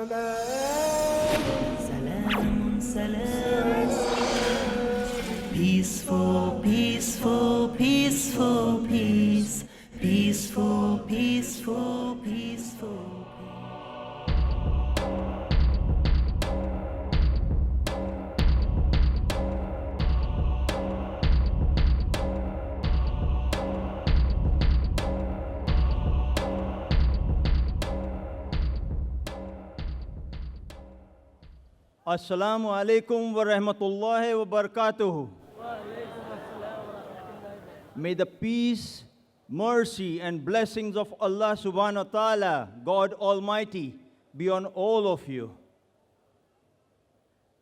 Salam, salam. Peaceful, peaceful, peaceful, peace. Peaceful, peaceful, peaceful. Assalamu alaikum wa rahmatullahi wa barakatuhu. May the peace, mercy and blessings of Allah subhanahu wa ta'ala, God Almighty, be on all of you.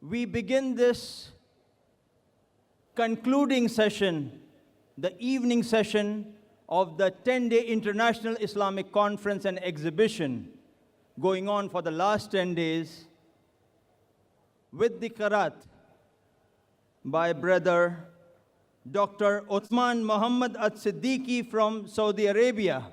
We begin this concluding session, the evening session of the 10-day International Islamic Conference and Exhibition going on for the last 10 days, with the Qiraat by brother Dr. Uthman Muhammad As-Siddiqui from Saudi Arabia.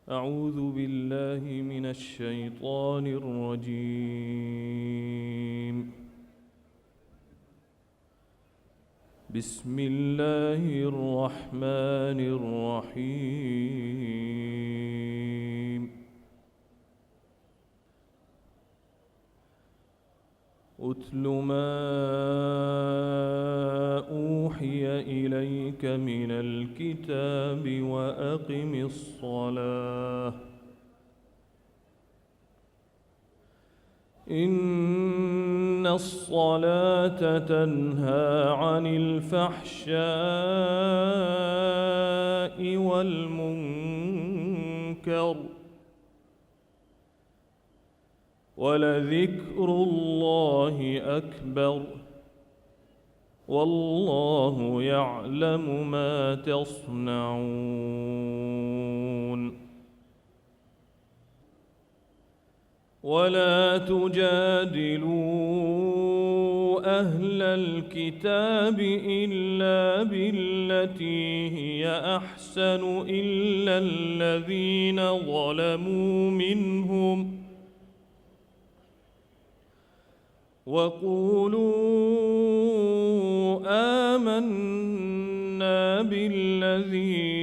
أعوذ بالله من الشيطان الرجيم. بسم الله الرحمن الرحيم. أتل ما أوحي إليك من الكتاب وأقم الصلاة إن الصلاة تنهى عن الفحشاء والمنكر ولذكر الله أكبر والله يعلم ما تصنعون. ولا تجادلوا أهل الكتاب إلا بالتي هي أحسن إلا الذين ظلموا منهم وقولوا آمنا بالذي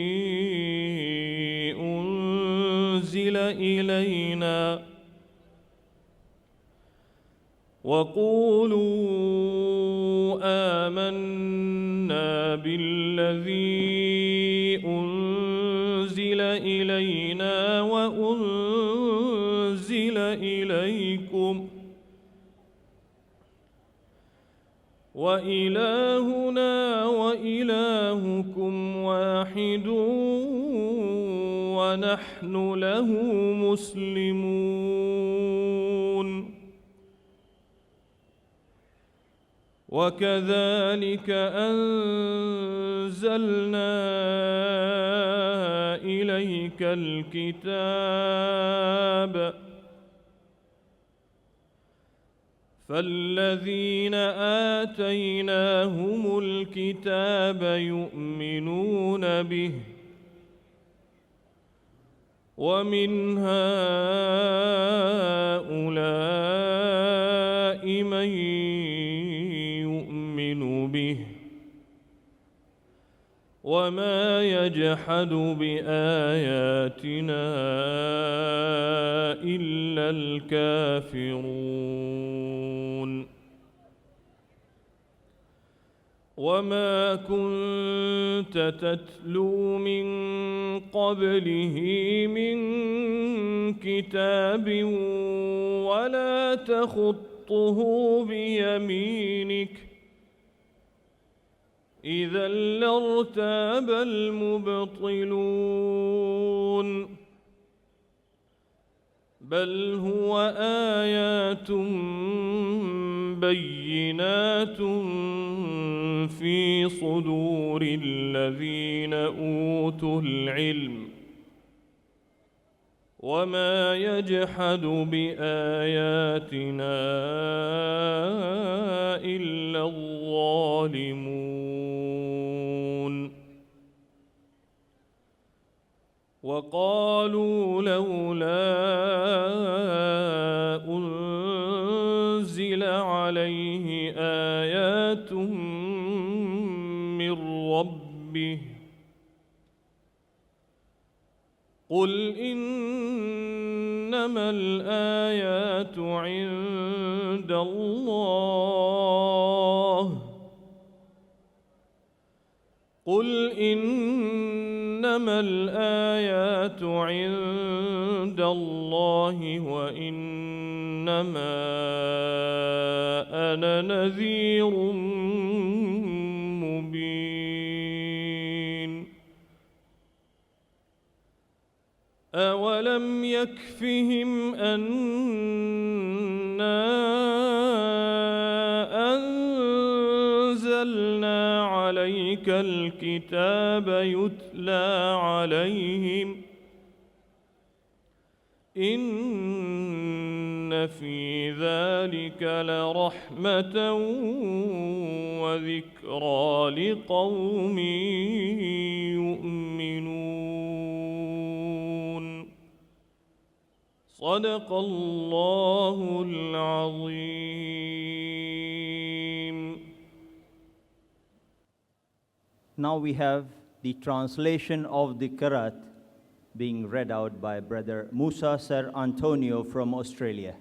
أنزل إلينا وأنزل إليكم وإلهنا وإلهكم واحد ونحن له مسلمون. وكذلك أنزلنا إليك الكتاب فالذين آتيناهم الكتاب يؤمنون به ومن هؤلاء من يؤمن به وما يجحد بآياتنا إلا الكافرون. وما كنت تتلو من قبله من كتاب ولا تخطه بيمينك إذا لارتاب المبطلون. بل هو آيات بينات في صدور الذين أوتوا العلم وما يجحد بآياتنا إلا الظالمون وقالوا لولا أنزل عليه آيات من ربه قل إنما الآيات عند الله قل إنما الآيات عند الله وإنما أنا نذير مبين أولم يكفهم أنا أنزلنا عليك الكتاب يتلى عليهم إن في ذلك لرحمة وذكرى لقوم يؤمنون صدق الله العظيم. Now we have the translation of the Qiraat being read out by Brother Musa Sir Antonio from Australia.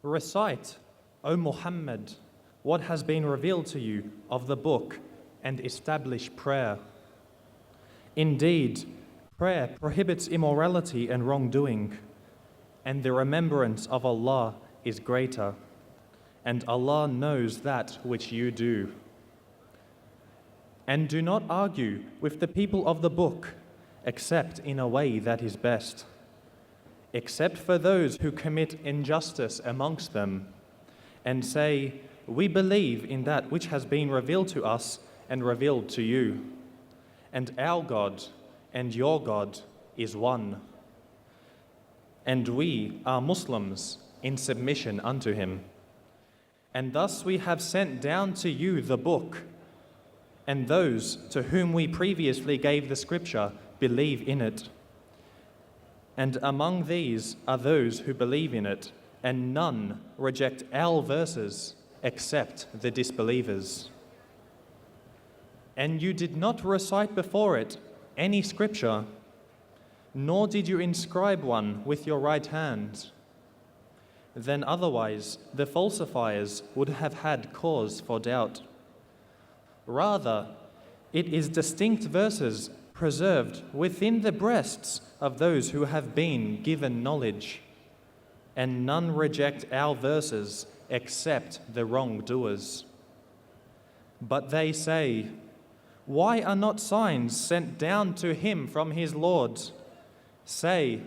Recite, O Muhammad, what has been revealed to you of the book and establish prayer. Indeed, prayer prohibits immorality and wrongdoing, and the remembrance of Allah is greater, and Allah knows that which you do. And do not argue with the people of the book, except in a way that is best, except for those who commit injustice amongst them, and say, we believe in that which has been revealed to us and revealed to you. And our God and your God is one. And we are Muslims in submission unto him. And thus we have sent down to you the book, and those to whom we previously gave the scripture believe in it. And among these are those who believe in it, and none reject our verses except the disbelievers. And you did not recite before it any scripture, nor did you inscribe one with your right hand. Then otherwise the falsifiers would have had cause for doubt. Rather, it is distinct verses preserved within the breasts of those who have been given knowledge, and none reject our verses except the wrongdoers. But they say, why are not signs sent down to him from his Lord? Say,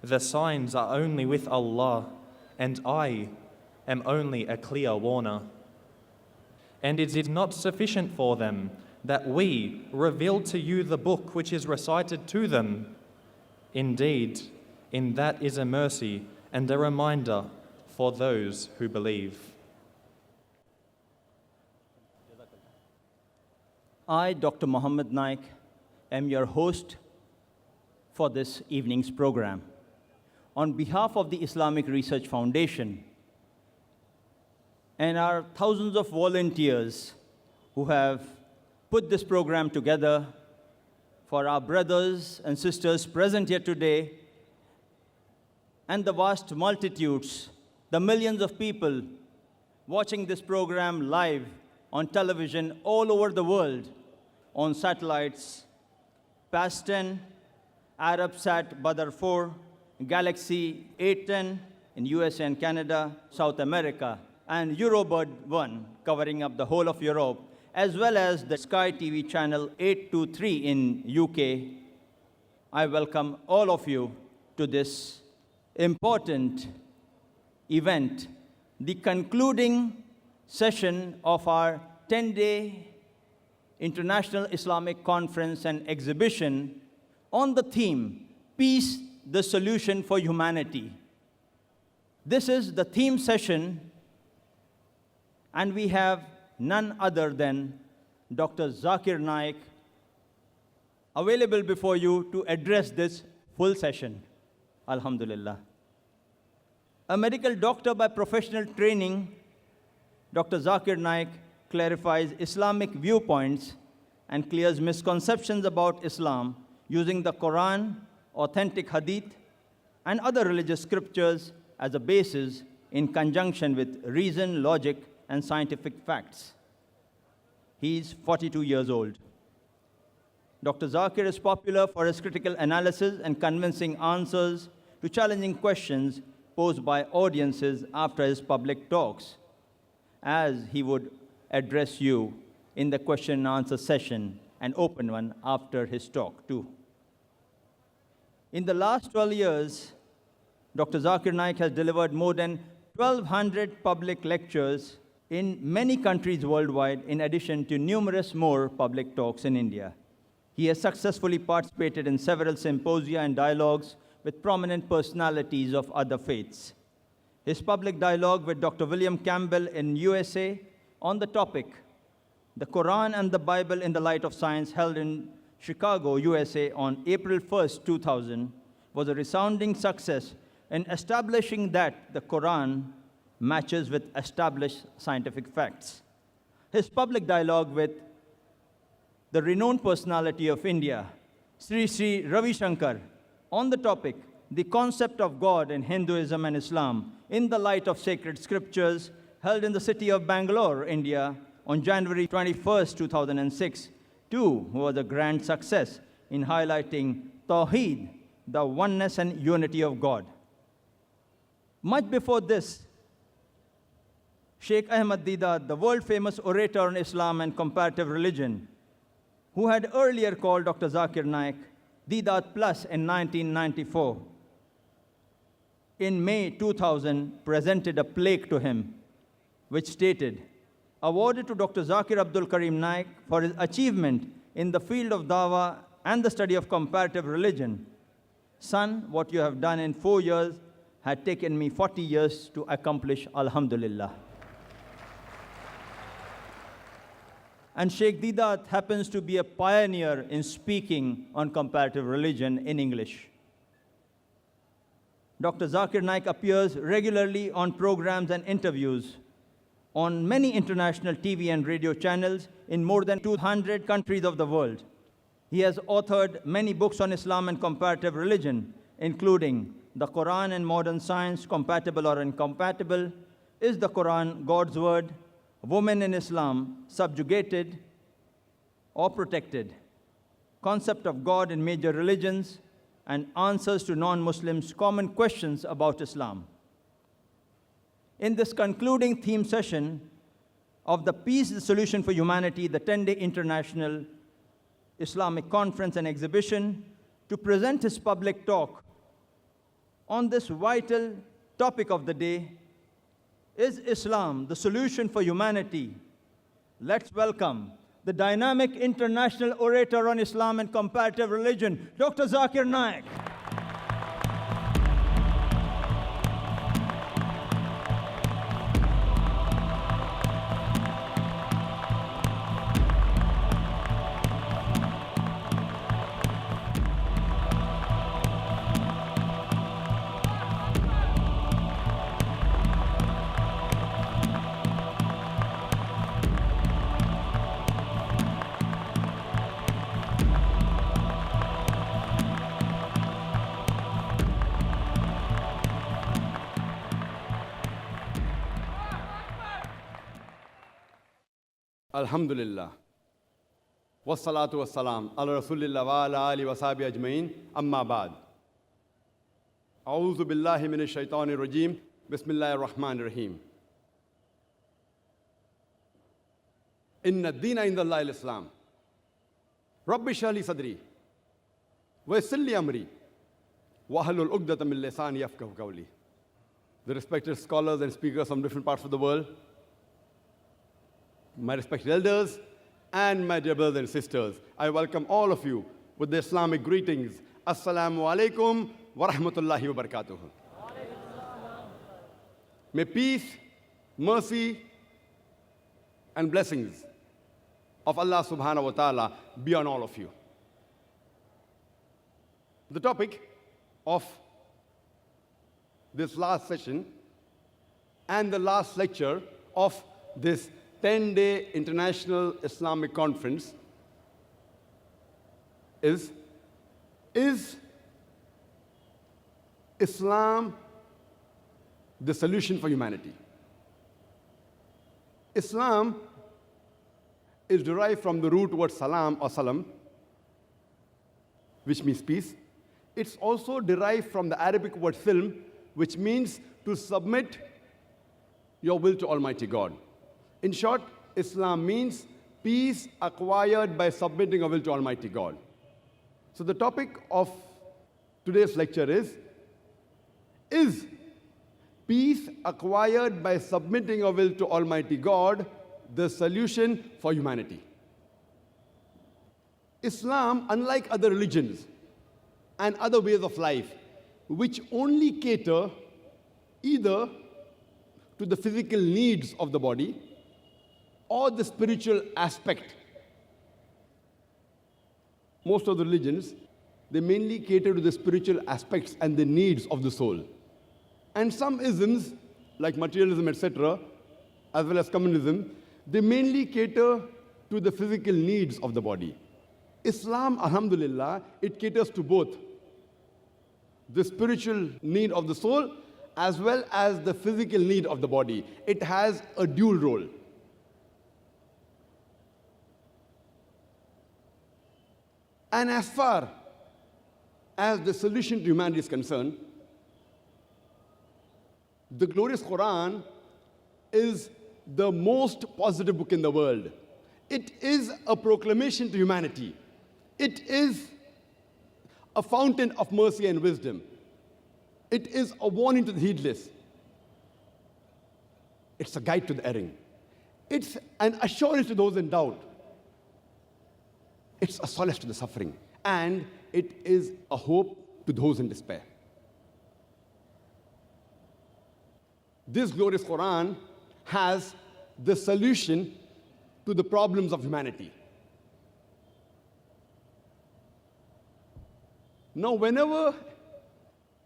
the signs are only with Allah, and I am only a clear warner. And it is not sufficient for them that we revealed to you the book which is recited to them. Indeed, in that is a mercy and a reminder for those who believe. I, Dr. Muhammad Naik, am your host for this evening's program. On behalf of the Islamic Research Foundation and our thousands of volunteers who have put this program together, for our brothers and sisters present here today, and the vast multitudes, the millions of people watching this program live on television all over the world, on satellites, PAS-10, Arabsat Badr 4, Galaxy 810, in USA and Canada, South America, and Eurobird 1 covering up the whole of Europe, as well as the Sky TV channel 823 in UK. I welcome all of you to this important event, the concluding session of our 10-day International Islamic Conference and Exhibition on the theme, Peace, the Solution for Humanity. This is the theme session, and we have none other than Dr. Zakir Naik available before you to address this full session. Alhamdulillah. A medical doctor by professional training, Dr. Zakir Naik clarifies Islamic viewpoints and clears misconceptions about Islam using the Quran, authentic hadith, and other religious scriptures as a basis in conjunction with reason, logic, and scientific facts. He's 42 years old. Dr. Zakir is popular for his critical analysis and convincing answers to challenging questions posed by audiences after his public talks, as he would address you in the question and answer session, an open one after his talk too. In the last 12 years, Dr. Zakir Naik has delivered more than 1,200 public lectures in many countries worldwide, in addition to numerous more public talks in India. He has successfully participated in several symposia and dialogues with prominent personalities of other faiths. His public dialogue with Dr. William Campbell in USA on the topic, The Quran and the Bible in the Light of Science, held in Chicago, USA on April 1st, 2000, was a resounding success in establishing that the Quran matches with established scientific facts. His public dialogue with the renowned personality of India, Sri Sri Ravi Shankar, on the topic, The Concept of God in Hinduism and Islam in the Light of Sacred Scriptures, held in the city of Bangalore, India, on January 21st, 2006, too was a grand success in highlighting Tawheed, the oneness and unity of God. Much before this, Sheikh Ahmad Deedat, the world-famous orator on Islam and comparative religion, who had earlier called Dr. Zakir Naik Deedat Plus in 1994, in May 2000 presented a plaque to him, which stated, awarded to Dr. Zakir Abdul Karim Naik for his achievement in the field of dawah and the study of comparative religion. Son, what you have done in 4 years had taken me 40 years to accomplish, alhamdulillah. And Sheikh Deedat happens to be a pioneer in speaking on comparative religion in English. Dr. Zakir Naik appears regularly on programs and interviews on many international TV and radio channels in more than 200 countries of the world. He has authored many books on Islam and comparative religion, including The Quran and Modern Science, Compatible or Incompatible, Is the Quran God's Word?, Women in Islam, Subjugated or Protected, Concept of God in Major Religions, and Answers to Non-Muslims' Common Questions about Islam. In this concluding theme session of the Peace, the Solution for Humanity, the 10-day International Islamic Conference and Exhibition, to present his public talk on this vital topic of the day, Is Islam the Solution for Humanity? Let's welcome the dynamic international orator on Islam and comparative religion, Dr. Zakir Naik. Alhamdulillah. Wassalatu wassalam ala Rasulillah wa ala alihi wa sahbihi ajmain. Amma ba'd. A'udhu billahi minash shaitanir rajim. Bismillahir rahmanir rahim. Inna ad-deena inda Allahi al-Islam. Rabbi shrah li sadri. Wa yassir li amri. Wa hlul 'uqdatan min lisani yafqahu qawli. The respected scholars and speakers from different parts of the world, my respected elders, and my dear brothers and sisters, I welcome all of you with the Islamic greetings. Assalamu alaikum wa rahmatullahi wa barakatuh. May peace, mercy, and blessings of Allah subhanahu wa ta'ala be on all of you. The topic of this last session and the last lecture of this 10-day International Islamic Conference is Islam the solution for humanity? Islam is derived from the root word salam or salam, which means peace. It's also derived from the Arabic word silm, which means to submit your will to Almighty God. In short, Islam means peace acquired by submitting our will to Almighty God. So the topic of today's lecture is peace acquired by submitting our will to Almighty God the solution for humanity? Islam, unlike other religions and other ways of life, which only cater either to the physical needs of the body or the spiritual aspect. Most of the religions, they mainly cater to the spiritual aspects and the needs of the soul. And some isms, like materialism, etc., as well as communism, they mainly cater to the physical needs of the body. Islam, alhamdulillah, it caters to both the spiritual need of the soul as well as the physical need of the body. It has a dual role. And as far as the solution to humanity is concerned, the glorious Quran is the most positive book in the world. It is a proclamation to humanity. It is a fountain of mercy and wisdom. It is a warning to the heedless. It's a guide to the erring. It's an assurance to those in doubt. It's a solace to the suffering. And it is a hope to those in despair. This glorious Quran has the solution to the problems of humanity. Now, whenever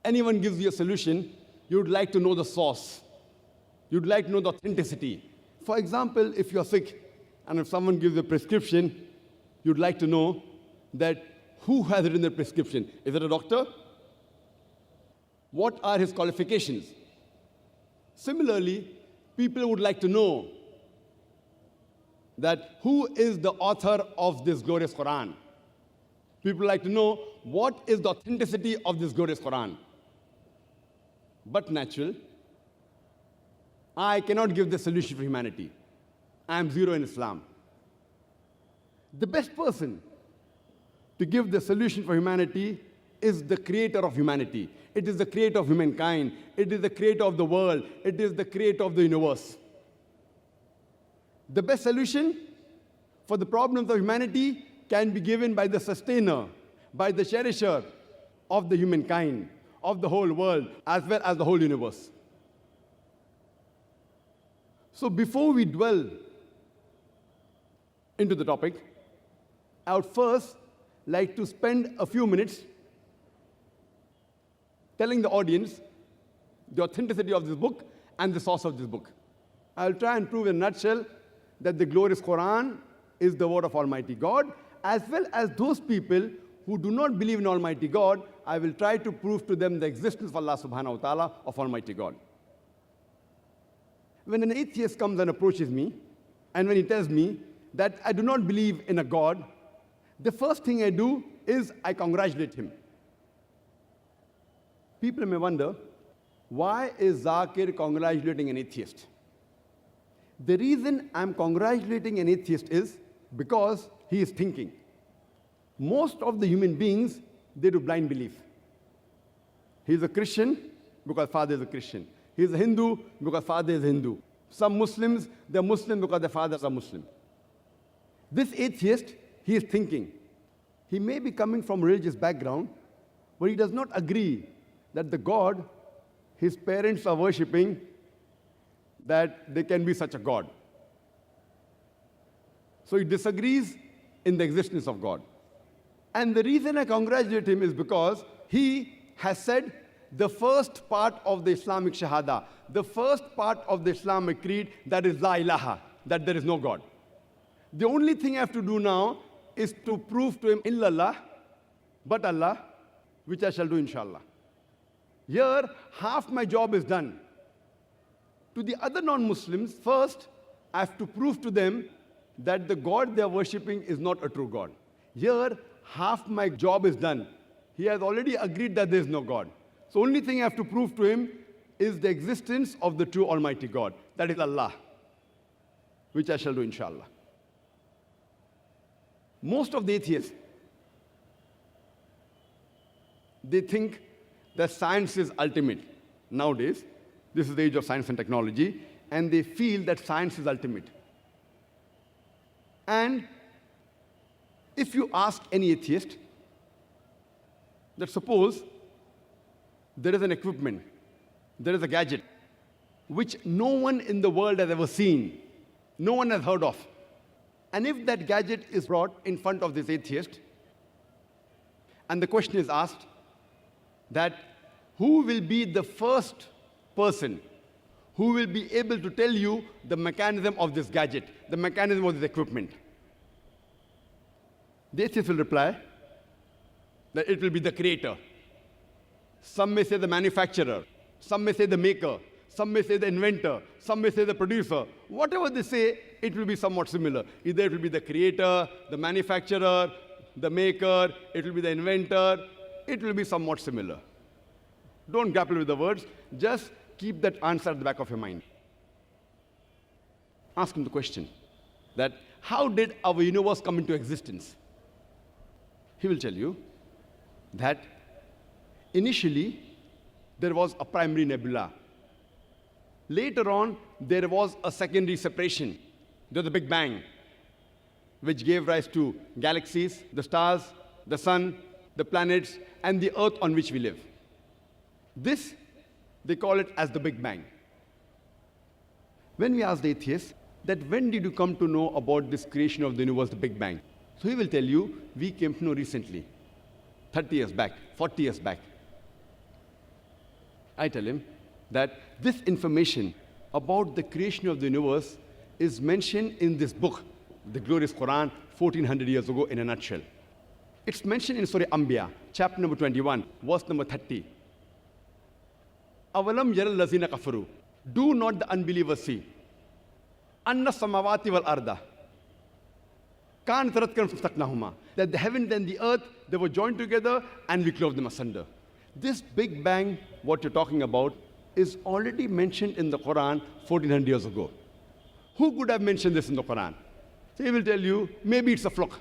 anyone gives you a solution, you'd like to know the source. You'd like to know the authenticity. For example, if you're sick and if someone gives a prescription, you'd like to know that who has written the prescription. Is it a doctor? What are his qualifications? Similarly, people would like to know that who is the author of this glorious Quran. People like to know what is the authenticity of this glorious Quran. But natural, I cannot give the solution for humanity. I am zero in Islam. The best person to give the solution for humanity is the creator of humanity. It is the creator of humankind. It is the creator of the world. It is the creator of the universe. The best solution for the problems of humanity can be given by the sustainer, by the cherisher of the humankind, of the whole world, as well as the whole universe. So before we dwell into the topic, I would first like to spend a few minutes telling the audience the authenticity of this book and the source of this book. I'll try and prove in a nutshell that the glorious Quran is the word of Almighty God, as well as those people who do not believe in Almighty God. I will try to prove to them the existence of Allah subhanahu wa ta'ala, of Almighty God. When an atheist comes and approaches me, and when he tells me that I do not believe in a God, the first thing I do is I congratulate him. People may wonder, why is Zakir congratulating an atheist? The reason I'm congratulating an atheist is because he is thinking. Most of the human beings, they do blind belief. He's a Christian because father is a Christian. He's a Hindu because father is a Hindu. Some Muslims, they're Muslim because their fathers are Muslim. This atheist, he is thinking. He may be coming from a religious background, but he does not agree that the God his parents are worshipping, that there can be such a God. So he disagrees in the existence of God. And the reason I congratulate him is because he has said the first part of the Islamic Shahada, the first part of the Islamic creed, that is La ilaha, that there is no God. The only thing I have to do now is to prove to him, illallah, but Allah, which I shall do inshallah. Here, half my job is done. To the other non-Muslims, first, I have to prove to them that the God they are worshipping is not a true God. Here, half my job is done. He has already agreed that there is no God. So only thing I have to prove to him is the existence of the true Almighty God. That is Allah, which I shall do inshallah. Most of the atheists, they think that science is ultimate. Nowadays, this is the age of science and technology, and they feel that science is ultimate. And if you ask any atheist, that suppose there is an equipment, there is a gadget, which no one in the world has ever seen, no one has heard of. And if that gadget is brought in front of this atheist, and the question is asked that who will be the first person who will be able to tell you the mechanism of this gadget, the mechanism of this equipment? The atheist will reply that it will be the creator. Some may say the manufacturer, some may say the maker, some may say the inventor, some may say the producer. Whatever they say, it will be somewhat similar. Either it will be the creator, the manufacturer, the maker, it will be the inventor, it will be somewhat similar. Don't grapple with the words, just keep that answer at the back of your mind. Ask him the question that how did our universe come into existence? He will tell you that initially there was a primary nebula. Later on, there was a secondary separation. There was the Big Bang, which gave rise to galaxies, the stars, the sun, the planets, and the earth on which we live. This, they call it as the Big Bang. When we ask the atheist that when did you come to know about this creation of the universe, the Big Bang? So he will tell you, we came to know recently, 30 years back, 40 years back. I tell him that this information about the creation of the universe is mentioned in this book, the glorious Quran, 1400 years ago in a nutshell. It's mentioned in Surah Anbiya, chapter number 21, verse number 30. Avalam yaral lazina kafaru. Do not the unbelievers see? Anna samawati wal arda. Kan taratkan fastaknahuma. That the heavens and the earth, they were joined together and we clove them asunder. This Big Bang, what you're talking about, is already mentioned in the Quran 1400 years ago. Who could have mentioned this in the Quran? So he will tell you, maybe it's a fluke.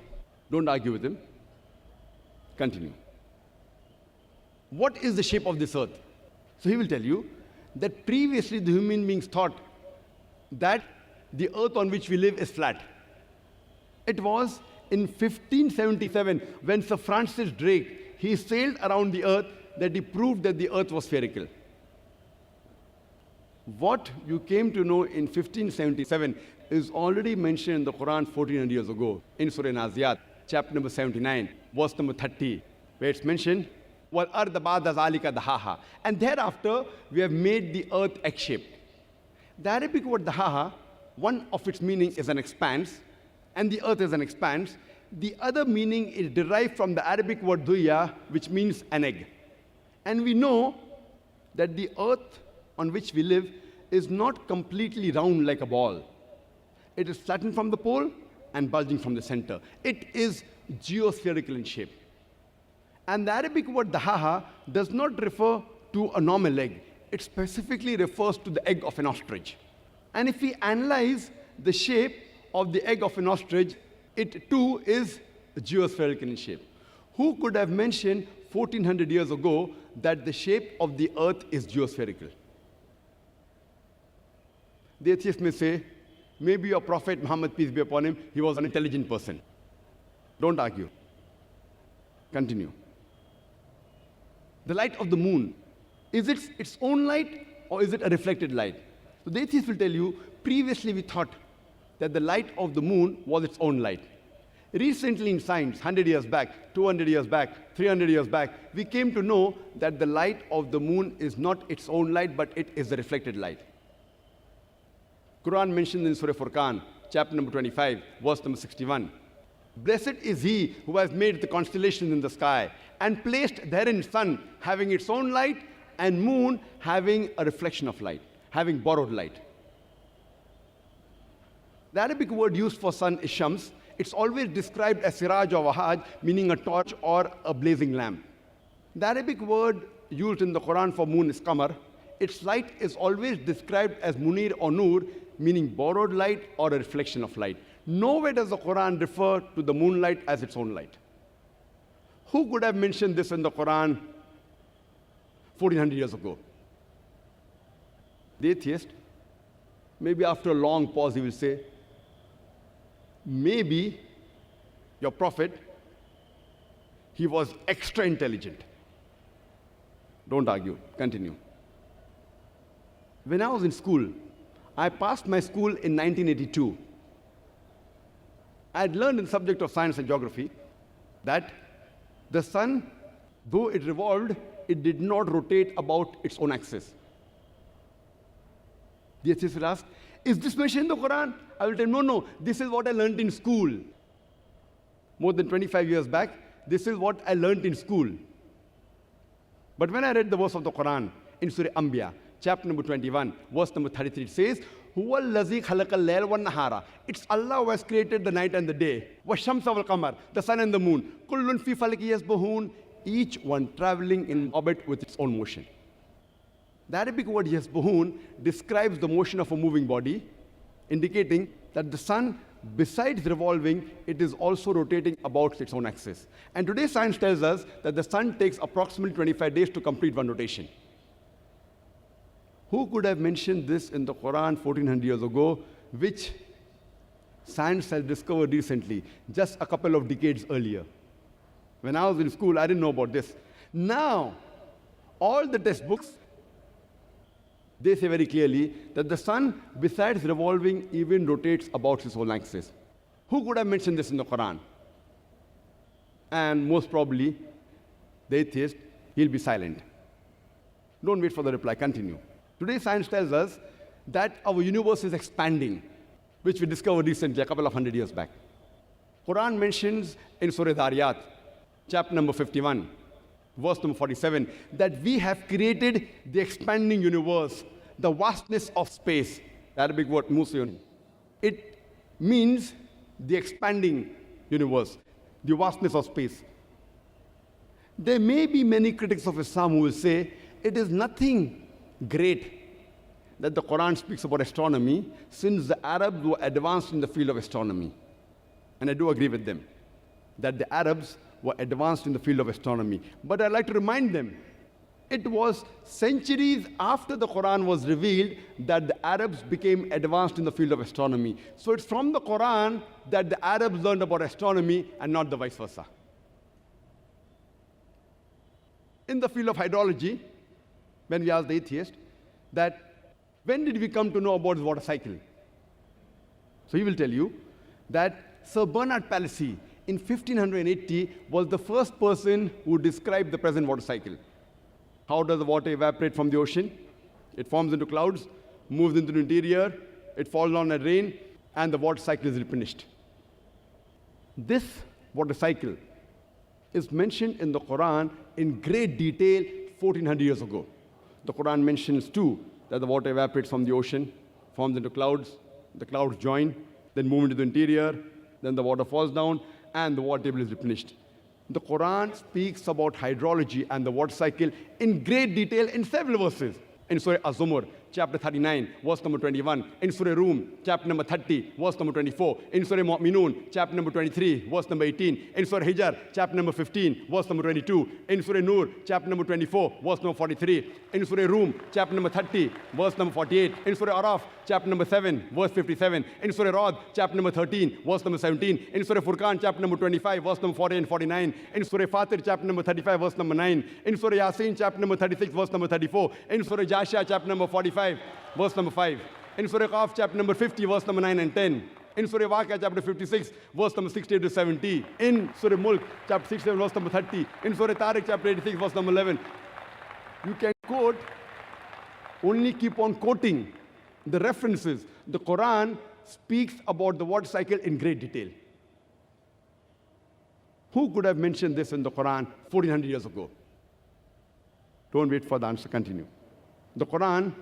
Don't argue with him. Continue. What is the shape of this earth? So he will tell you that previously the human beings thought that the earth on which we live is flat. It was in 1577 when Sir Francis Drake, he sailed around the earth, that he proved that the earth was spherical. What you came to know in 1577 is already mentioned in the Quran 1400 years ago in Surah Naziyat, chapter number 79, verse number 30, where it's mentioned, وَالْأَرْضَ بَعْدَ ذَلِكَ دَحَاهَا. And thereafter, we have made the earth egg-shaped. The Arabic word dahaha, one of its meanings is an expanse, and the earth is an expanse. The other meaning is derived from the Arabic word duya, which means an egg. And we know that the earth on which we live is not completely round like a ball. It is flattened from the pole and bulging from the center. It is geospherical in shape. And the Arabic word dahaha does not refer to a normal egg. It specifically refers to the egg of an ostrich. And if we analyze the shape of the egg of an ostrich, it too is geospherical in shape. Who could have mentioned 1400 years ago that the shape of the earth is geospherical? The atheist may say, maybe your prophet Muhammad, peace be upon him, he was an intelligent person. Don't argue. Continue. The light of the moon, is it its own light or is it a reflected light? So the atheist will tell you, previously we thought that the light of the moon was its own light. Recently in science, 100 years back, 200 years back, 300 years back, we came to know that the light of the moon is not its own light, but it is a reflected light. Quran mentioned in Surah Furqan, chapter number 25, verse number 61. Blessed is he who has made the constellations in the sky and placed therein sun having its own light and moon having a reflection of light, having borrowed light. The Arabic word used for sun is shams. It's always described as siraj or wahaj, meaning a torch or a blazing lamp. The Arabic word used in the Quran for moon is qamar. Its light is always described as munir or nur, meaning borrowed light or a reflection of light. Nowhere does the Quran refer to the moonlight as its own light. Who could have mentioned this in the Quran 1400 years ago? The atheist. Maybe after a long pause he will say, maybe your prophet, he was extra intelligent. Don't argue, continue. When I was in school, I passed my school in 1982. I had learned in the subject of science and geography that the sun, though it revolved, it did not rotate about its own axis. The atheist will ask, is this mentioned in the Quran? I will tell him, no, this is what I learned in school. More than 25 years back, this is what I learned in school. But when I read the verse of the Quran in Surah Anbiya, chapter number 21, verse number 33, it says, Huwa allazi khalaqa al-layla wan-nahara. It's Allah who has created the night and the day. Wash-shamsa wal-qamar, the sun and the moon. Kullun fi falaki yasbahun, each one traveling in orbit with its own motion. The Arabic word yasbahun describes the motion of a moving body, indicating that the sun, besides revolving, it is also rotating about its own axis. And today science tells us that the sun takes approximately 25 days to complete one rotation. Who could have mentioned this in the Quran 1400 years ago, which science has discovered recently, just a couple of decades earlier? When I was in school, I didn't know about this. Now, all the textbooks, they say very clearly that the sun, besides revolving, even rotates about its own axis. Who could have mentioned this in the Quran? And most probably, the atheist, he'll be silent. Don't wait for the reply, continue. Today, science tells us that our universe is expanding, which we discovered recently, a couple of 100 years back. Quran mentions in Surah Dhariyat, chapter number 51, verse number 47, that we have created the expanding universe, the vastness of space. The Arabic word musyun. It means the expanding universe, the vastness of space. There may be many critics of Islam who will say it is nothing great that the Quran speaks about astronomy, since the Arabs were advanced in the field of astronomy. And I do agree with them that the Arabs were advanced in the field of astronomy. But I'd like to remind them, it was centuries after the Quran was revealed that the Arabs became advanced in the field of astronomy. So it's from the Quran that the Arabs learned about astronomy and not the vice versa. In the field of hydrology, when we asked the atheist that when did we come to know about the water cycle? So he will tell you that Sir Bernard Palissy in 1580 was the first person who described the present water cycle. How does the water evaporate from the ocean? It forms into clouds, moves into the interior, it falls down as rain, and the water cycle is replenished. This water cycle is mentioned in the Quran in great detail 1400 years ago. The Quran mentions too that the water evaporates from the ocean, forms into clouds, the clouds join, then move into the interior, then the water falls down, and the water table is replenished. The Quran speaks about hydrology and the water cycle in great detail in several verses. In Surah Az-Zumar, chapter 39, verse number 21. In Surah Rum, chapter number 30, verse number 24. In Surah Mu'minun, chapter number 23, verse number 18. In Surah Hijr, chapter number 15, verse number 22. In Surah Nur, chapter number 24, verse number 43. In Surah Rum, chapter number 30, verse number 48. In Surah Araf, chapter number 7, verse 57. In Surah Ra'd, chapter number 13, verse number 17. In Surah Furqan, chapter number 25, verse number 40 and 49. In Surah Fatir, chapter number 35, verse number 9. In Surah Yasin, chapter number 36, verse number 34. In Surah Jashiya, chapter number 45, verse number 5. In Surah Qaf, chapter number 50, verse number 9 and 10. In Surah Waqiah, chapter 56, verse number 68 to 70. In Surah Mulk, chapter 67, verse number 30. In Surah Tariq, chapter 86, verse number 11. You can quote, only keep on quoting the references. The Quran speaks about the water cycle in great detail. Who could have mentioned this in the Quran 1400 years ago? Don't wait for the answer, continue. The Quran,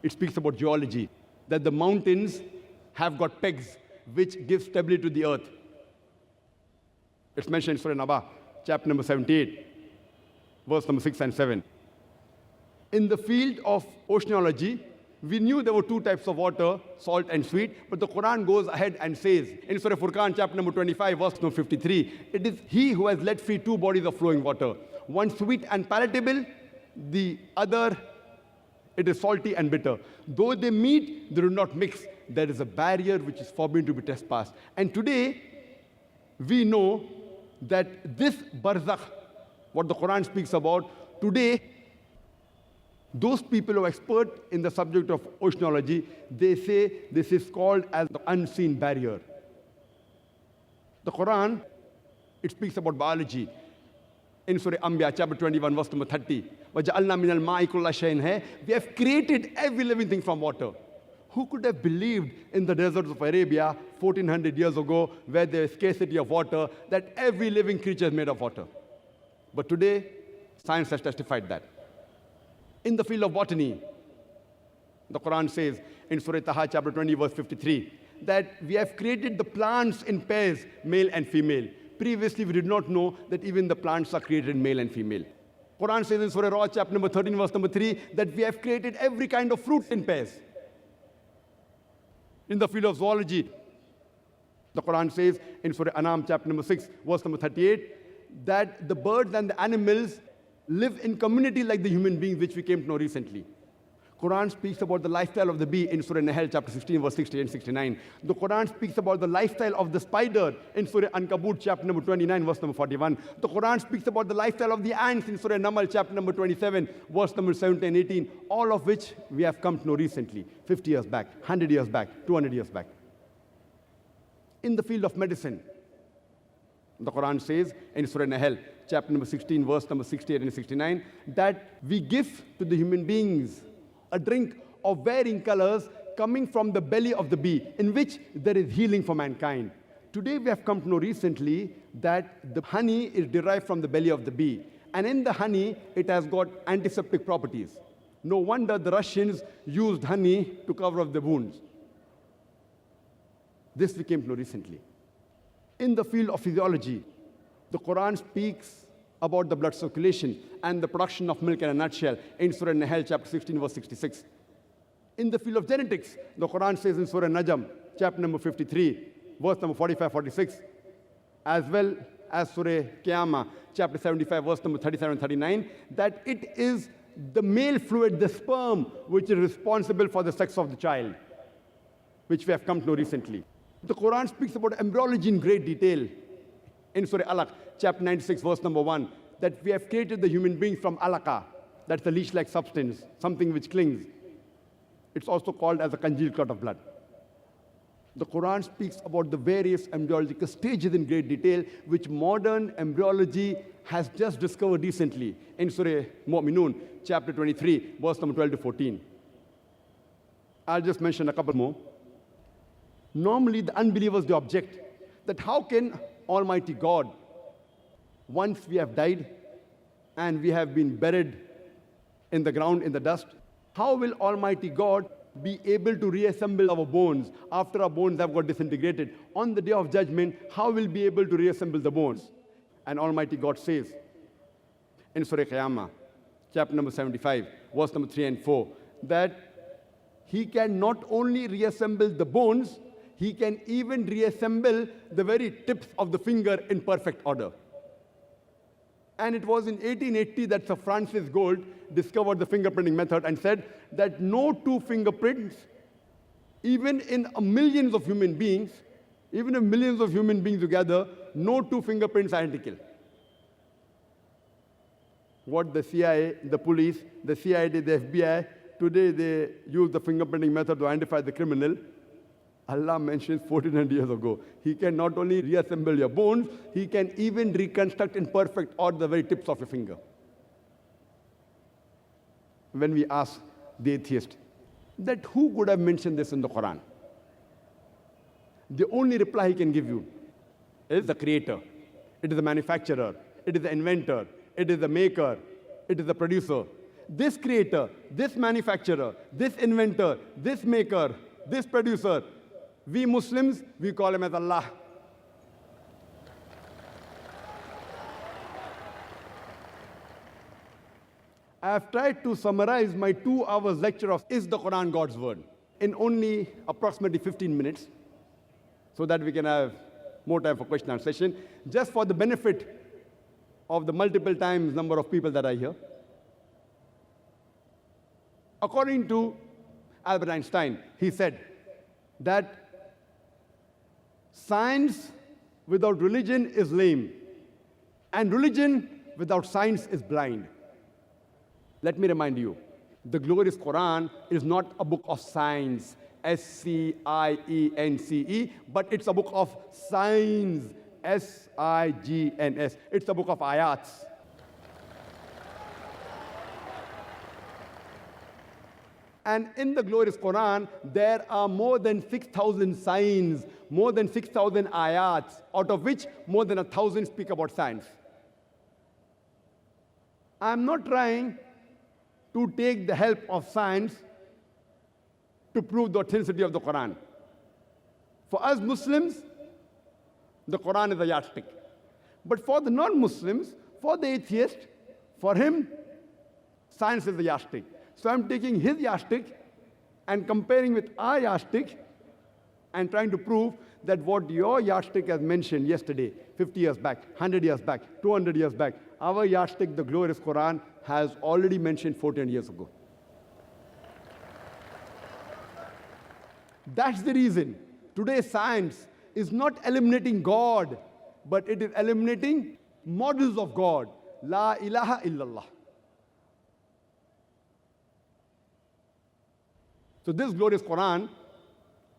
it speaks about geology, that the mountains have got pegs which give stability to the earth. It's mentioned in Surah Naba, chapter number 78, verse number 6 and 7. In the field of oceanology, we knew there were two types of water, salt and sweet, but the Quran goes ahead and says, in Surah Furqan, chapter number 25, verse number 53, it is He who has let free two bodies of flowing water, one sweet and palatable, the other it is salty and bitter. Though they meet, they do not mix. There is a barrier which is forbidden to be trespassed. And today, we know that this barzakh, what the Quran speaks about, today, those people who are expert in the subject of oceanology, they say this is called as the unseen barrier. The Quran, it speaks about biology. In Surah Anbiya, chapter 21, verse number 30, وَجَعَلْنَا مِنَ الْمَاءِ كُلَّ شَيْءٍ hai. We have created every living thing from water. Who could have believed in the deserts of Arabia 1400 years ago, where there is scarcity of water, that every living creature is made of water? But today, science has testified that. In the field of botany, the Quran says in Surah Taha, chapter 20, verse 53, that we have created the plants in pairs, male and female. Previously, we did not know that even the plants are created male and female. Quran says in Surah Ra'd, chapter number 13, verse number 3, that we have created every kind of fruit in pairs. In the field of zoology, the Quran says in Surah Anam, chapter number 6, verse number 38, that the birds and the animals live in community like the human beings, which we came to know recently. Quran speaks about the lifestyle of the bee in Surah Nahl, chapter 16, verse 60 and 69. The Quran speaks about the lifestyle of the spider in Surah Ankabut, chapter number 29, verse number 41. The Quran speaks about the lifestyle of the ants in Surah Namal, chapter number 27, verse number 17 and 18, all of which we have come to know recently, 50 years back, 100 years back, 200 years back. In the field of medicine, the Quran says in Surah Nahl, chapter number 16, verse number 68 and 69, that we give to the human beings a drink of varying colors coming from the belly of the bee, in which there is healing for mankind. Today we have come to know recently that the honey is derived from the belly of the bee. And in the honey, it has got antiseptic properties. No wonder the Russians used honey to cover up the wounds. This we came to know recently. In the field of physiology, the Quran speaks about the blood circulation and the production of milk in a nutshell in Surah Nahl, chapter 16, verse 66. In the field of genetics, the Quran says in Surah Najm, chapter number 53, verse number 45, 46, as well as Surah Qiyamah, chapter 75, verse number 37 and 39, that it is the male fluid, the sperm, which is responsible for the sex of the child, which we have come to know recently. The Quran speaks about embryology in great detail. In Surah Alaq, chapter 96, verse number 1, that we have created the human being from alaqa, that's a leash-like substance, something which clings. It's also called as a congealed clot of blood. The Quran speaks about the various embryological stages in great detail, which modern embryology has just discovered recently in Surah Mu'minun, chapter 23, verse number 12 to 14. I'll just mention a couple more. Normally, the unbelievers, they object that how can Almighty God, once we have died and we have been buried in the ground, in the dust, how will Almighty God be able to reassemble our bones after our bones have got disintegrated? On the day of judgment, how will we be able to reassemble the bones? And Almighty God says in Surah Qiyamah, chapter number 75, verse number 3 and 4, that He can not only reassemble the bones, He can even reassemble the very tips of the finger in perfect order. And it was in 1880 that Sir Francis Gould discovered the fingerprinting method and said that no two fingerprints, even in millions of human beings, even if millions of human beings together, no two fingerprints are identical. What the CIA, the police, the CID, the FBI, today they use the fingerprinting method to identify the criminal. Allah mentions 1400 years ago. He can not only reassemble your bones, He can even reconstruct in perfect order the very tips of your finger. When we ask the atheist that who could have mentioned this in the Quran, the only reply he can give you is the creator. It is the manufacturer. It is the inventor. It is the maker. It is the producer. This creator, this manufacturer, this inventor, this maker, this producer, we Muslims, we call him as Allah. I have tried to summarize my 2 hours lecture of Is the Quran God's Word in only approximately 15 minutes so that we can have more time for question and answer session, just for the benefit of the multiple times number of people that are here. According to Albert Einstein, he said that science without religion is lame, and religion without science is blind. Let me remind you, the glorious Quran is not a book of science, S-C-I-E-N-C-E, but it's a book of signs, S-I-G-N-S. It's a book of ayats. And in the glorious Quran, there are more than 6,000 signs, more than 6,000 ayats, out of which more than 1,000 speak about science. I'm not trying to take the help of science to prove the authenticity of the Quran. For us Muslims, the Quran is a yardstick. But for the non-Muslims, for the atheist, for him, science is the yardstick. So I'm taking his yardstick and comparing with our yardstick and trying to prove that what your yardstick has mentioned yesterday, 50 years back, 100 years back, 200 years back, our yardstick, the glorious Quran, has already mentioned 14 years ago. That's the reason today's science is not eliminating God, but it is eliminating models of God. La ilaha illallah. So this glorious Quran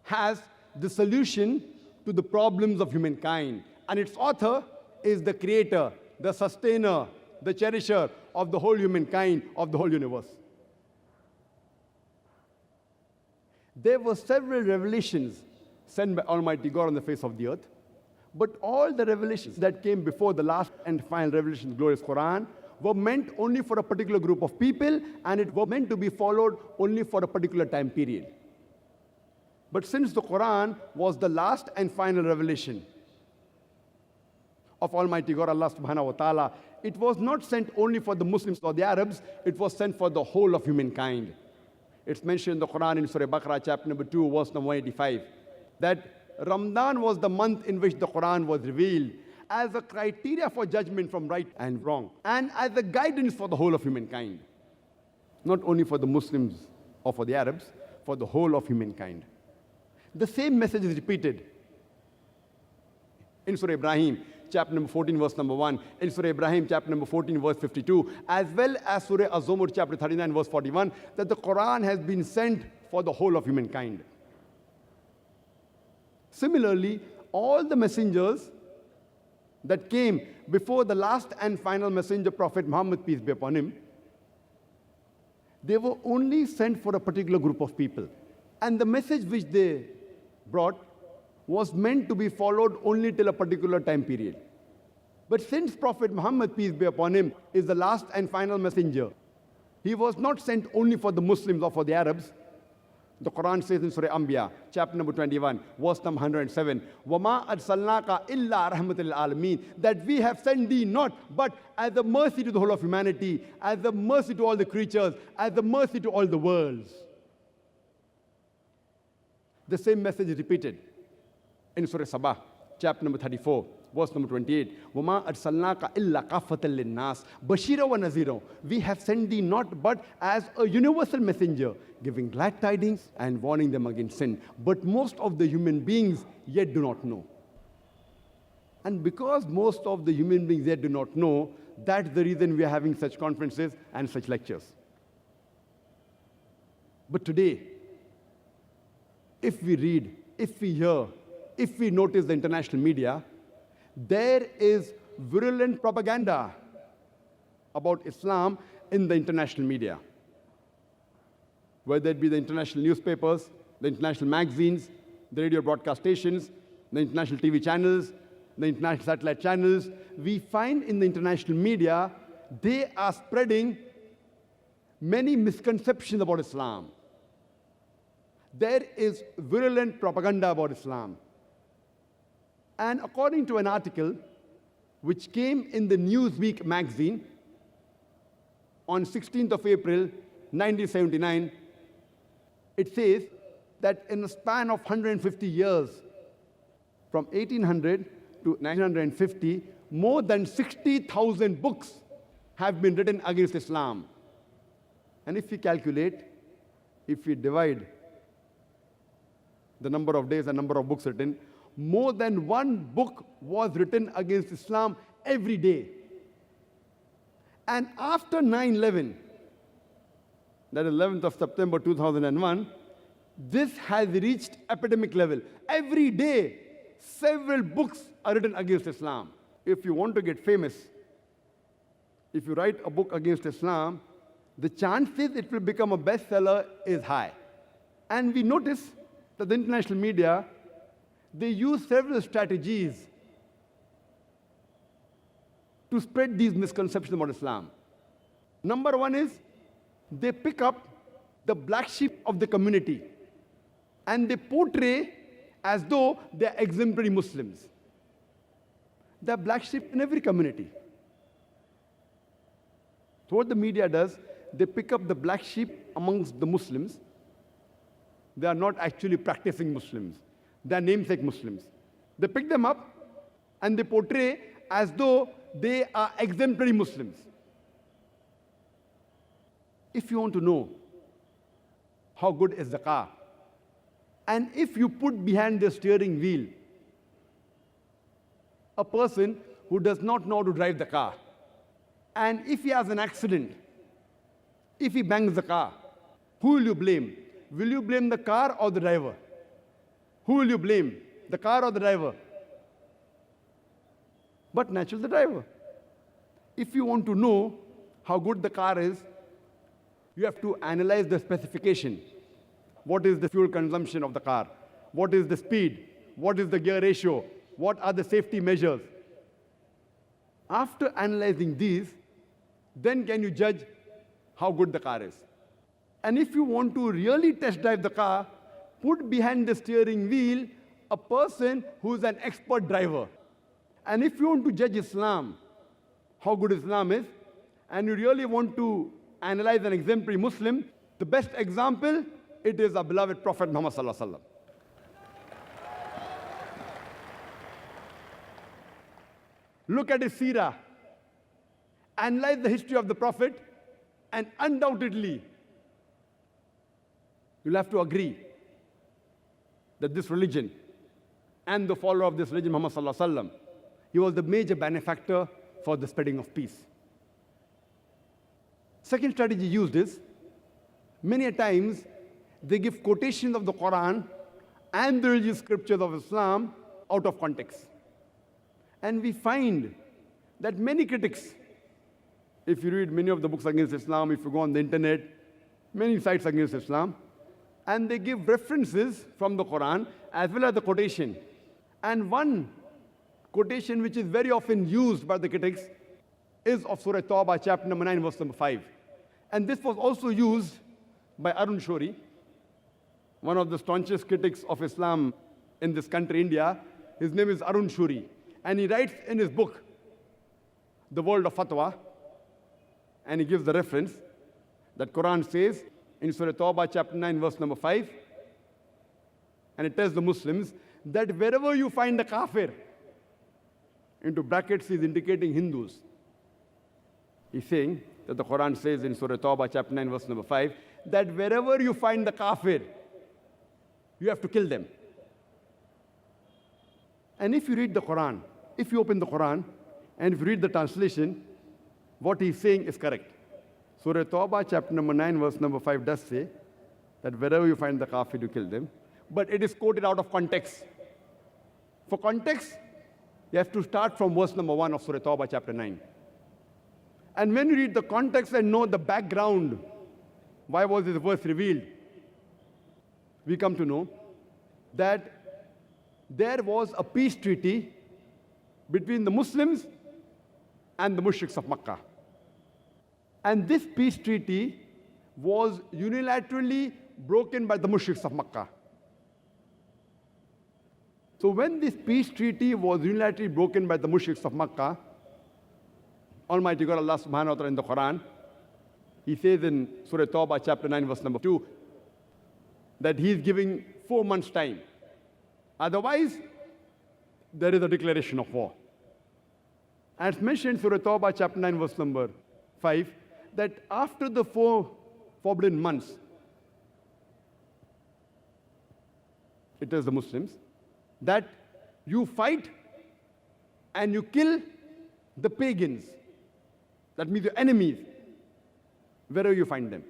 has the solution to the problems of humankind. And its author is the creator, the sustainer, the cherisher of the whole humankind, of the whole universe. There were several revelations sent by Almighty God on the face of the earth, but all the revelations that came before the last and final revelation of the glorious Quran were meant only for a particular group of people, and it was meant to be followed only for a particular time period. But since the Quran was the last and final revelation of Almighty God, Allah subhanahu wa ta'ala, it was not sent only for the Muslims or the Arabs, it was sent for the whole of humankind. It's mentioned in the Quran in Surah Baqarah, chapter number 2, verse number 185, that Ramadan was the month in which the Quran was revealed as a criteria for judgment from right and wrong, and as a guidance for the whole of humankind. Not only for the Muslims or for the Arabs, for the whole of humankind. The same message is repeated in Surah Ibrahim, chapter number 14, verse number 1, in Surah Ibrahim, chapter number 14, verse 52, as well as Surah Az-Zumur, chapter 39, verse 41, that the Quran has been sent for the whole of humankind. Similarly, all the messengers that came before the last and final messenger, Prophet Muhammad, peace be upon him, they were only sent for a particular group of people. And the message which they brought was meant to be followed only till a particular time period. But since Prophet Muhammad, peace be upon him, is the last and final messenger, he was not sent only for the Muslims or for the Arabs. The Quran says in Surah Anbiya, chapter number 21, verse number 107, وَمَا أَرْسَلْنَاكَ إِلَّا رَحْمَةً لِلْعَالَمِينَ, that we have sent thee not, but as a mercy to the whole of humanity, as a mercy to all the creatures, as a mercy to all the worlds. The same message is repeated in Surah Sabah, chapter number 34, verse number 28. وَمَا أَرْسَلْنَاكَ إِلَّا كَافَةً لِلنَّاسِ بَشِيرًا وَنَذِيرًا. We have sent thee not but as a universal messenger, giving glad tidings and warning them against sin. But most of the human beings yet do not know. And because most of the human beings yet do not know, that's the reason we are having such conferences and such lectures. But today, if we read, if we hear, if we notice the international media, there is virulent propaganda about Islam in the international media. Whether it be the international newspapers, the international magazines, the radio broadcast stations, the international TV channels, the international satellite channels, we find in the international media, they are spreading many misconceptions about Islam. There is virulent propaganda about Islam. And according to an article which came in the Newsweek magazine on 16th of April, 1979, it says that in a span of 150 years, from 1800 to 1950, more than 60,000 books have been written against Islam. And if we calculate, if we divide the number of days and number of books written, more than one book was written against Islam every day. And after 9/11, that is 11th of September 2001, this has reached epidemic level. Every day, several books are written against Islam. If you want to get famous, if you write a book against Islam, the chances it will become a bestseller is high. And we notice that the international media, they use several strategies to spread these misconceptions about Islam. Number one is, they pick up the black sheep of the community and they portray as though they're exemplary Muslims. There are black sheep in every community. So what the media does, they pick up the black sheep amongst the Muslims. They are not actually practicing Muslims. They are namesake Muslims. They pick them up and they portray as though they are exemplary Muslims. If you want to know how good is the car, and if you put behind the steering wheel a person who does not know how to drive the car, and if he has an accident, if he bangs the car, who will you blame? Will you blame the car or the driver? Who will you blame? The car or the driver? But naturally the driver. If you want to know how good the car is, you have to analyze the specification. What is the fuel consumption of the car? What is the speed? What is the gear ratio? What are the safety measures? After analyzing these, then can you judge how good the car is. And if you want to really test drive the car, put behind the steering wheel a person who is an expert driver. And if you want to judge Islam, how good Islam is, and you really want to analyze an exemplary Muslim, the best example, it is our beloved Prophet Muhammad sallallahu alaihi wasallam. Look at his seerah, analyze the history of the Prophet, and undoubtedly, you'll have to agree that this religion and the follower of this religion, Muhammad sallallahu alaihi wasallam, he was the major benefactor for the spreading of peace. Second strategy used is, many a times, they give quotations of the Quran and the religious scriptures of Islam out of context. And we find that many critics, if you read many of the books against Islam, if you go on the internet, many sites against Islam, and they give references from the Quran as well as the quotation. And one quotation which is very often used by the critics is of Surah Tawbah, chapter number 9, verse number 5. And this was also used by Arun Shori. one of the staunchest critics of Islam in this country, India. His name is Arun Shuri. And he writes in his book, The World of Fatwa, and he gives the reference that Quran says in Surah Tawbah chapter 9 verse number 5, and it tells the Muslims that wherever you find the kafir, into brackets he's indicating Hindus. He's saying that the Quran says in Surah Tawbah chapter 9 verse number 5 that wherever you find the kafir, you have to kill them. And if you read the Quran, if you open the Quran and if you read the translation, what he's saying is correct. Surah Tawbah chapter number 9 verse number 5 does say that wherever you find the kafir, you kill them. But it is quoted out of context. For context, you have to start from verse number 1 of Surah Tawbah chapter 9. And when you read the context and know the background, why was this verse revealed, we come to know that there was a peace treaty between the Muslims and the mushriks of Makkah. And this peace treaty was unilaterally broken by the mushriks of Makkah. So when this peace treaty was unilaterally broken by the mushriks of Makkah, Almighty God Allah subhanahu wa ta'ala in the Quran, He says in Surah Tawbah chapter 9 verse number 2 that He is giving 4 months time. Otherwise, there is a declaration of war. And it's mentioned in Surah Tawbah chapter 9 verse number 5 that after the 4 forbidden months, it tells the Muslims that you fight and you kill the pagans, that means your enemies, wherever you find them,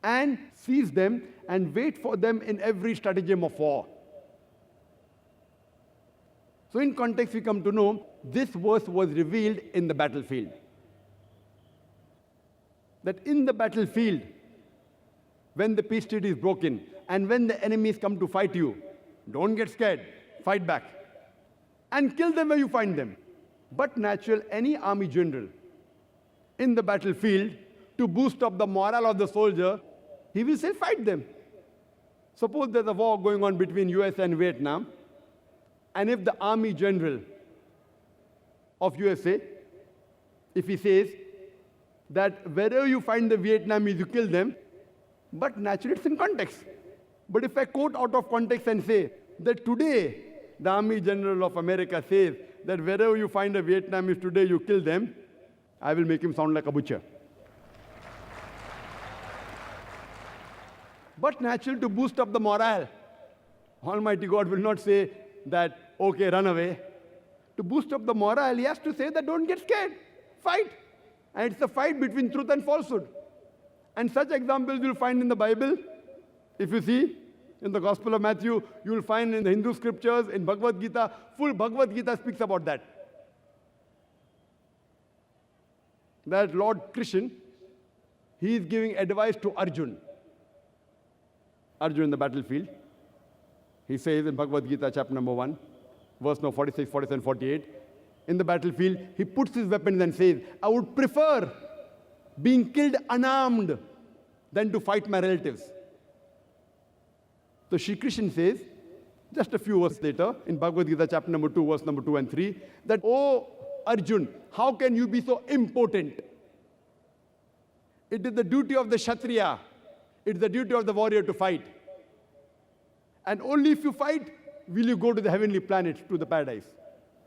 and seize them and wait for them in every stratagem of war. So in context, we come to know this verse was revealed in the battlefield. That in the battlefield, when the peace treaty is broken and when the enemies come to fight you, don't get scared, fight back and kill them where you find them. But natural, any army general in the battlefield, to boost up the morale of the soldier, he will say fight them. Suppose there's a war going on between US and Vietnam, and if the army general of USA, if he says that wherever you find the Vietnamese, you kill them, but naturally it's in context. But if I quote out of context and say that today the Army General of America says that wherever you find a Vietnamese today, you kill them, I will make him sound like a butcher. But natural, to boost up the morale, Almighty God will not say that, okay, run away. To boost up the morale, He has to say that don't get scared, fight. And it's a fight between truth and falsehood. And such examples you'll find in the Bible. If you see, in the Gospel of Matthew, you will find in the Hindu scriptures, in Bhagavad Gita, full Bhagavad Gita speaks about that. That Lord Krishna, He is giving advice to Arjun. Arjun in the battlefield. He says in Bhagavad Gita, chapter number 1, verse number 46, 47, 48, in the battlefield, he puts his weapons and says, I would prefer being killed unarmed than to fight my relatives. So Shri Krishna says, just a few verses later, in Bhagavad Gita, chapter number 2, verse number 2 and 3, that, oh Arjun, how can you be so impotent? It is the duty of the Kshatriya, it is the duty of the warrior to fight. And only if you fight, will you go to the heavenly planet, to the paradise.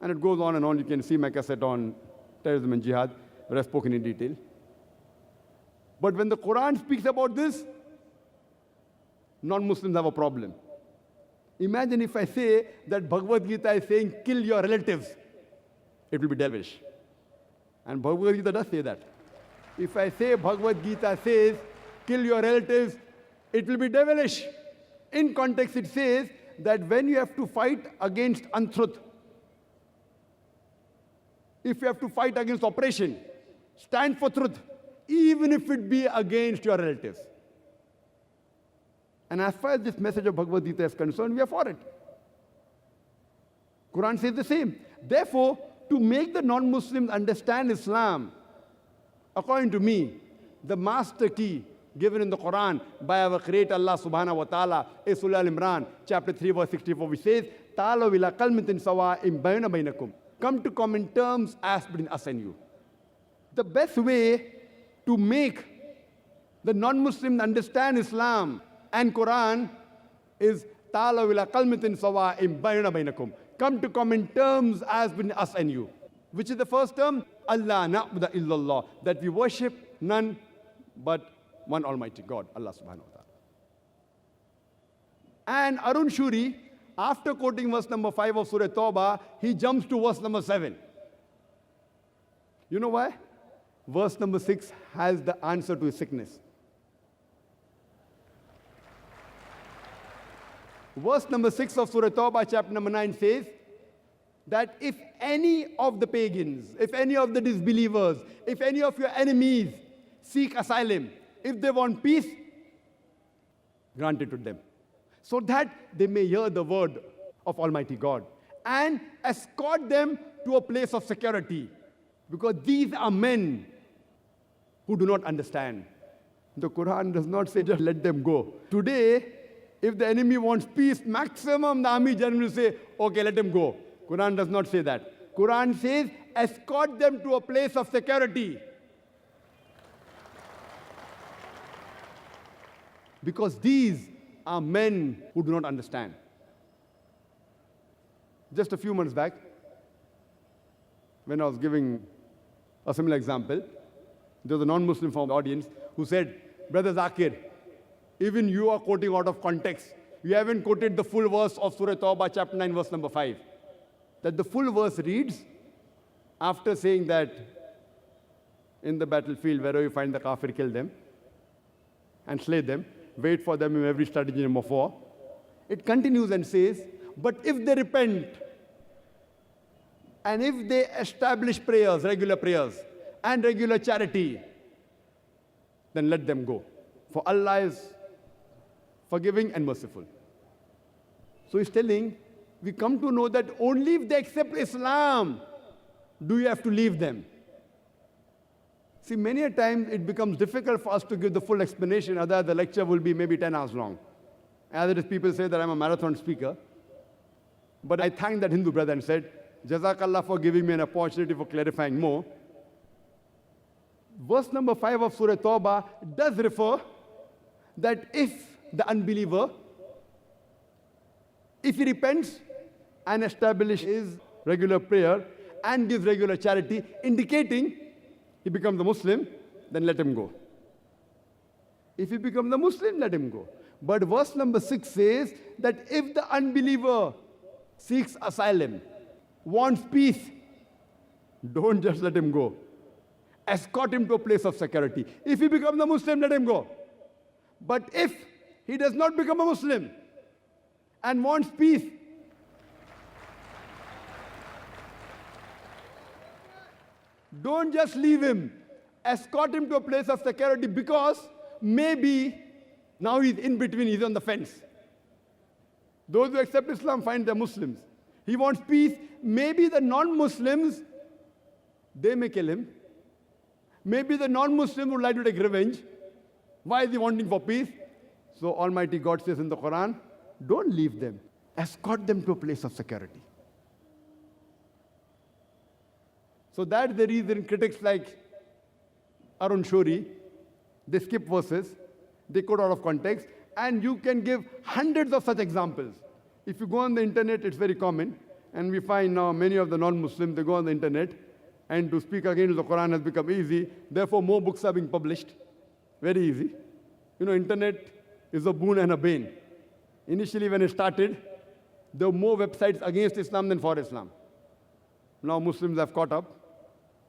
And it goes on and on. You can see my cassette on terrorism and jihad, where I've spoken in detail. But when the Quran speaks about this, non-Muslims have a problem. Imagine if I say that Bhagavad Gita is saying, kill your relatives. It will be devilish. And Bhagavad Gita does say that. If I say Bhagavad Gita says, kill your relatives, it will be devilish. In context, it says that when you have to fight against untruth, if you have to fight against oppression, stand for truth, even if it be against your relatives. And as far as this message of Bhagavad Gita is concerned, we are for it. Quran says the same. Therefore, to make the non-Muslims understand Islam, according to me, the master key, given in the Quran by our Creator Allah subhanahu wa ta'ala is Surah Al-Imran, chapter 3, verse 64, which says, "Ta'alaw ila kalmatin sawa'in bayna bainakum." Come to common terms as between us and you. The best way to make the non-Muslims understand Islam and Quran is ta'alaw ila kalmatin sawa'in bayna bainakum. Come to common terms as between us and you. Which is the first term? Allah na'budu illallah. That we worship none but one Almighty God, Allah subhanahu wa ta'ala. And Arun Shuri, after quoting verse number 5 of Surah Tawbah, he jumps to verse number 7. You know why? Verse number 6 has the answer to his sickness. Verse number 6 of Surah Tawbah, chapter number 9 says that if any of the pagans, if any of the disbelievers, if any of your enemies seek asylum, if they want peace, grant it to them, so that they may hear the word of Almighty God and escort them to a place of security. Because these are men who do not understand. The Quran does not say just let them go. Today, if the enemy wants peace, maximum the army general will say, okay, let them go. Quran does not say that. Quran says, escort them to a place of security. Because these are men who do not understand. Just a few months back, when I was giving a similar example, there was a non-Muslim from the audience who said, Brother Zakir, even you are quoting out of context. You haven't quoted the full verse of Surah Tawbah, chapter 9, verse number 5. That the full verse reads, after saying that in the battlefield, wherever you find the kafir, kill them and slay them, wait for them in every stratagem of war. It continues and says, but if they repent and if they establish prayers, regular prayers, and regular charity, then let them go. For Allah is forgiving and merciful. So he's telling, we come to know that only if they accept Islam do you have to leave them. See, many a time it becomes difficult for us to give the full explanation, otherwise the lecture will be maybe 10 hours long. As it is, people say that I'm a marathon speaker. But I thanked that Hindu brother and said, Jazakallah for giving me an opportunity for clarifying more. Verse number 5 of Surah Tawbah does refer that if the unbeliever, if he repents and establishes regular prayer and gives regular charity, indicating he becomes a Muslim, then let him go. If he becomes a Muslim, let him go. But verse number 6 says that if the unbeliever seeks asylum, wants peace, don't just let him go. Escort him to a place of security. If he becomes a Muslim, let him go. But if he does not become a Muslim and wants peace, don't just leave him. Escort him to a place of security, because maybe now he's in between, he's on the fence. Those who accept Islam find they're Muslims. He wants peace. Maybe the non-Muslims, they may kill him. Maybe the non-Muslim would like to take revenge. Why is he wanting for peace? So Almighty God says in the Quran, don't leave them. Escort them to a place of security. So that's the reason critics like Arun Shuri, they skip verses, they quote out of context, and you can give hundreds of such examples. If you go on the internet, it's very common, and we find now many of the non-Muslims, they go on the internet, and to speak against the Quran has become easy. Therefore, more books are being published. Very easy. You know, internet is a boon and a bane. Initially, when it started, there were more websites against Islam than for Islam. Now Muslims have caught up.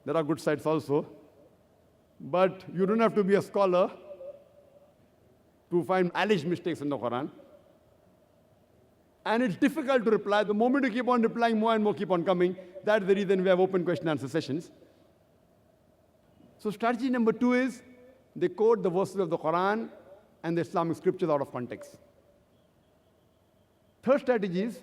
There are good sites also. But you don't have to be a scholar to find alleged mistakes in the Quran. And it's difficult to reply. The moment you keep on replying, more and more keep on coming. That's the reason we have open question and answer sessions. So strategy number 2 is they quote the verses of the Quran and the Islamic scriptures out of context. Third strategy is